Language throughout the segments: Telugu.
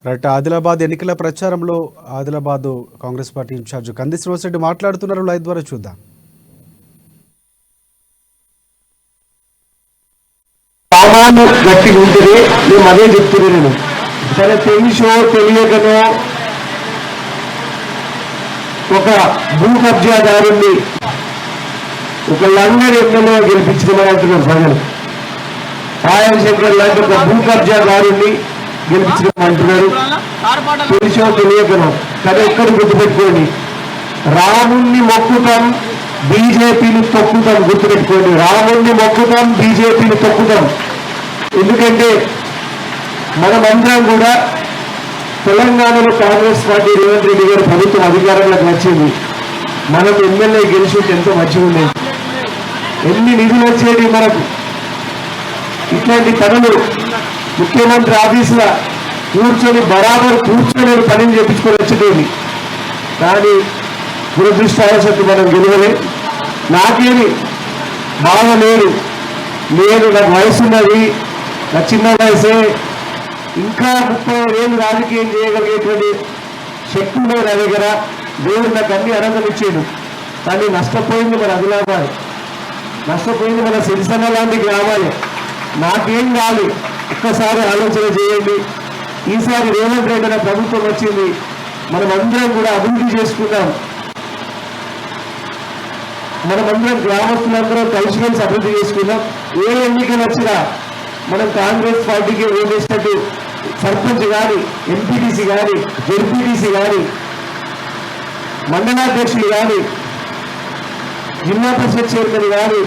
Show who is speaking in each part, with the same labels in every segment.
Speaker 1: రైట్. ఆదిలాబాద్ ఎన్నికల ప్రచారంలో ఆదిలాబాద్ కాంగ్రెస్ పార్టీ ఇన్ఛార్జ్ కంది శ్రీనివాసరెడ్డి మాట్లాడుతున్నారు. లైవ్ ద్వారా చూద్దాం.
Speaker 2: సామాన్య గట్టిగా ఉంటుంది. మేము అదే చెప్తున్నాను. నేను సరే తెలుసో తెలియకనో ఒక భూ కబ్జాదారుణ్ణి ఒక లంగర్ ఎమ్మెల్యే గెలిపించమని అంటున్నారు ప్రజలు. పాయల శంకర్ లాంటి ఒక భూ కబ్జాదారుణ్ణి గెలిపించమంటున్నారు. తెలుసో తెలియకనో కానీ ఎక్కడ గుర్తుపెట్టుకోండి, రాముణ్ణి మొక్కుతాం, బీజేపీని తొక్కుతాం. గుర్తుపెట్టుకోండి, రాముణ్ణి మొక్కుతాం, బీజేపీని తొక్కుతాం. ఎందుకంటే మనమందరం కూడా తెలంగాణలో కాంగ్రెస్ పార్టీ రేవంత్ రెడ్డి గారి ప్రభుత్వం అధికారంలోకి వచ్చింది. మనం ఎమ్మెల్యే గెలిచింటే ఎంతో మంచిగా ఉండేది. ఎన్ని నిధులు వచ్చేది మనకు. ఇట్లాంటి పనులు ముఖ్యమంత్రి ఆఫీసులో కూర్చొని కూర్చొని పనిని చెప్పించుకొని వచ్చేది. కానీ దురదృష్టవశాత్తు మనం గెలవలే. నాకేమి బాధ లేదు. నాకు వయసున్నది, నా చిన్న వయసే. ఇంకా 30 ఏళ్ళు రాజకీయం చేయగలిగేటువంటి శక్తి ఉన్నది నా దగ్గర. దేవుడు నాకు అన్ని అర్హతలు ఇచ్చాడు. కానీ నష్టపోయింది మన ఆదిలాబాద్, నష్టపోయింది మన సిరిసిల్ల లాంటి గ్రామాలే. నాకేం కాదు, ఒక్కసారి ఆలోచన చేయండి. ఈసారి రేవంత్ రెడ్డి అనే ప్రభుత్వం వచ్చింది, మనం అందరం కూడా అభివృద్ధి చేసుకుందాం. మనమందరం గ్రామస్తులందరం కలిసి అభివృద్ధి చేసుకుందాం. ఏ ఎన్నికలు వచ్చినా మనం కాంగ్రెస్ పార్టీకి ఓటేసినట్టు సర్పంచ్ కానీ, ఎంపీటీసీ కానీ, జెడ్పీటీసీ కానీ, మండలాధ్యక్షులు కానీ, జిల్లా పరిషత్ చైర్మన్ కానీ,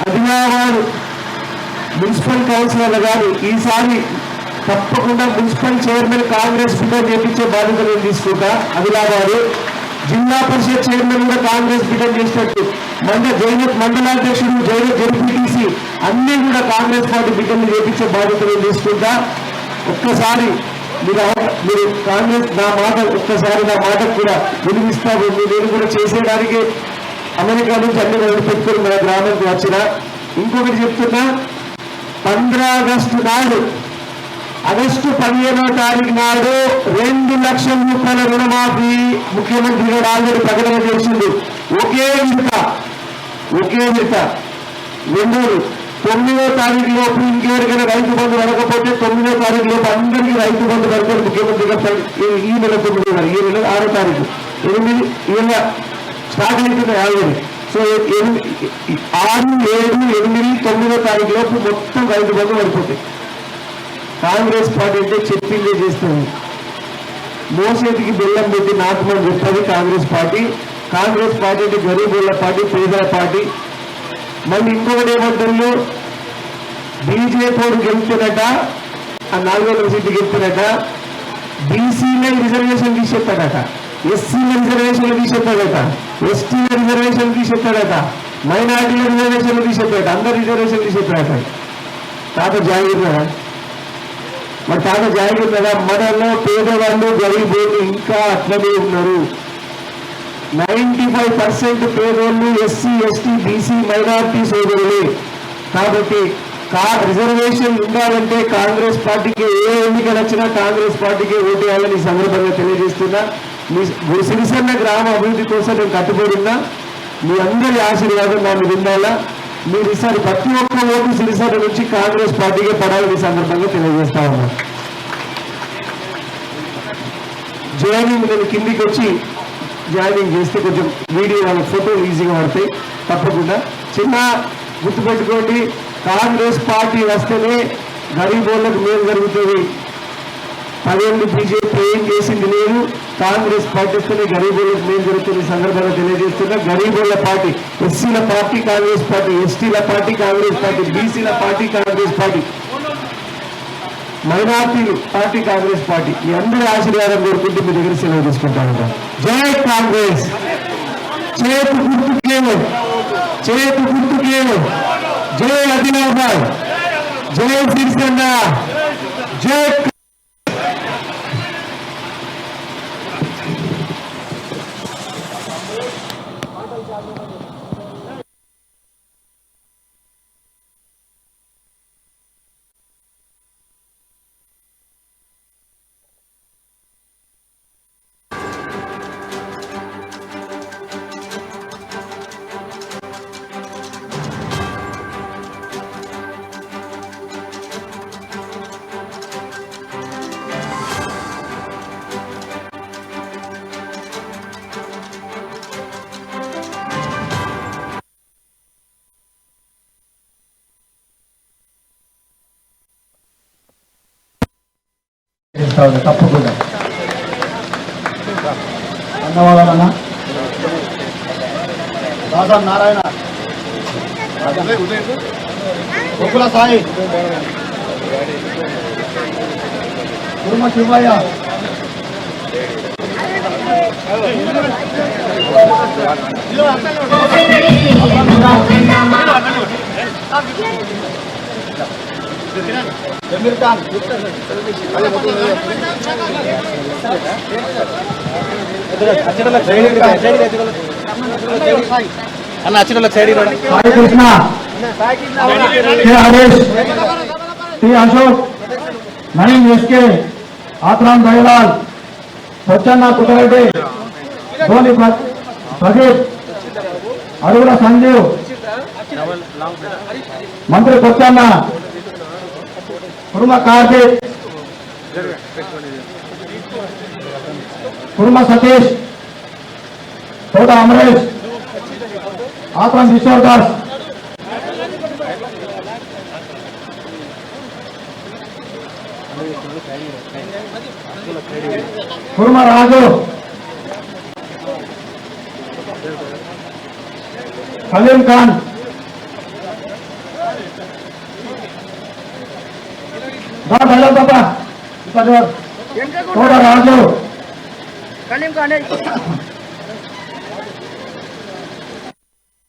Speaker 2: ఆదిలాబాద్ మున్సిపల్ కౌన్సిలర్లు కానీ ఈసారి తప్పకుండా మున్సిపల్ చైర్మన్ కాంగ్రెస్ బిడ్డ చేపించే బాధ్యతలు తీసుకుంటా. ఆదిలాబాద్ జిల్లా పరిషత్ చైర్మన్ కూడా కాంగ్రెస్ బిడ్డ చేసినట్టు, మండలాధ్యక్షుడు, జెడ్పీటీసీ అన్ని కూడా కాంగ్రెస్ పార్టీ బిడ్డలు చేపించే బాధ్యతలు తీసుకుంటా. ఒక్కసారి మీరు కాంగ్రెస్ నా మాటకు కూడా వినిపిస్తాము. నేను కూడా చేసేయడానికి అమెరికా నుంచి అన్ని పెట్టుకుని మన గ్రామానికి వచ్చిన. ఇంకొకటి చెప్తున్నా, 15 ఆగస్టు నాడు, ఆగస్టు 15వ తారీఖు నాడు 2 లక్షల రూపాయల రుణమాఫీ ముఖ్యమంత్రి గారు ఆల్రెడీ ప్రకటన చేసింది. ఒకే విడత. రెండోది 9వ తారీఖు లోపు ఇంకెవరికైనా రైతు బంధు పడకపోతే 9వ తారీఖు లోపు అందరికీ రైతు బంధు పడతారు ముఖ్యమంత్రి గారు. ఈ నెల 9వ తారీఖు, ఈ నెల 6వ తారీఖు, 8 ఈ నెల స్టార్ట్ అవుతున్నాయి ఆల్రెడీ. సో 6, 7, 8, 9వ తారీఖు లోపు మొత్తం రైతు బంధు పడిపోతాయి. కాంగ్రెస్ పార్టీ అంటే చెప్పిందే చేస్తుంది. మోసేటికి బెల్లం పెట్టి నాటమని చెప్పేది కాంగ్రెస్ పార్టీ. కాంగ్రెస్ పార్టీ అంటే గరీబుల పార్టీ, పేదల పార్టీ. మళ్ళీ ఇంకొకటి ఏమంటారు, బీజేపీ గెలుపుతున్నట, ఆ 400 సీట్లు గెలుపుతున్నట, బీసీల రిజర్వేషన్ తీసేస్తాడట, ఎస్సీల రిజర్వేషన్లు తీసేస్తాడట, ఎస్టీల రిజర్వేషన్ తీసేస్తాడట, మైనార్టీల రిజర్వేషన్లు తీసేస్తాడట, అందరు రిజర్వేషన్లు తీసేస్తాడట. తాత జాగ్రత్త. మరి తాత జాగ్రత్త కదా. మనలో పేదవాళ్ళు, గరీబోళ్ళు ఇంకా అట్లనే ఉన్నారు. 95% పేదోళ్ళు ఎస్సీ, ఎస్టీ, బీసీ, మైనార్టీ సోదరులే. కాబట్టి రిజర్వేషన్ ఉండాలంటే కాంగ్రెస్ పార్టీకి ఏ ఎన్నికలు వచ్చినా కాంగ్రెస్ పార్టీకి ఓటేయాలని సందర్భంగా తెలియజేస్తున్నా. మీ సిరిసిల్ల గ్రామ అభివృద్ధి కోసం నేను కట్టుబడి ఉన్నా. మీ అందరి ఆశీర్వాదం నా మీద ఉండాలా. మీరు ఈసారి ప్రతి ఒక్క ఓటు సిరిసిల్ల నుంచి కాంగ్రెస్ పార్టీకే పడాలని సందర్భంగా తెలియజేస్తా ఉన్నా. జాయినింగ్ నేను కిందికి వచ్చి జాయినింగ్ చేస్తే కొంచెం వీడియో వాళ్ళ ఫోటో ఈజీగా పడతాయి. తప్పకుండా చిన్న గుర్తుపెట్టుకోండి, కాంగ్రెస్ పార్టీ వస్తేనే గరీబోళ్ళకు మేలు జరుగుతుంది. 10 ఏళ్ళు బీజేపీ ఏం చేసింది లేదు. కాంగ్రెస్ పార్టీ వస్తేనే గరీబోళ్ళకు మేలు జరుగుతుంది సందర్భంగా తెలియజేస్తున్నా. గరీబోళ్ళ పార్టీ, ఎస్సీల పార్టీ కాంగ్రెస్ పార్టీ, ఎస్టీల పార్టీ కాంగ్రెస్ పార్టీ, బీసీల పార్టీ కాంగ్రెస్ పార్టీ, మైనార్టీలు పార్టీ కాంగ్రెస్ పార్టీ. మీ అందరి ఆశీర్వాదం కోరుకుంటూ మీ దగ్గర సెలవు తీసుకుంటాను. జై కాంగ్రెస్. చేతు గుర్తుకేమో, జై ఆదిలాబాద్, జై సిరిసిల్ల, జై
Speaker 3: ఉంది తప్పకుండా. ధన్యవాదాలన్నా. Dasa Narayana, Gokula Sai, Kurma Shivayya, Zameer Khan, Sai Krishna, K Harish, T Ashok, Nayeem SK, Atram Dayalal, Pochanna Kutareddy, Dhoni Pradeep, Arugula Sanjeev, Manthri Pochanna, కుర్మ కార్తీక్, కుర్మ సతీష్, తోట అమరేష్, ఆత్రం కిషోర్ దాస్, కుర్మ రాజు, సలీం ఖాన్, తోట రాజు,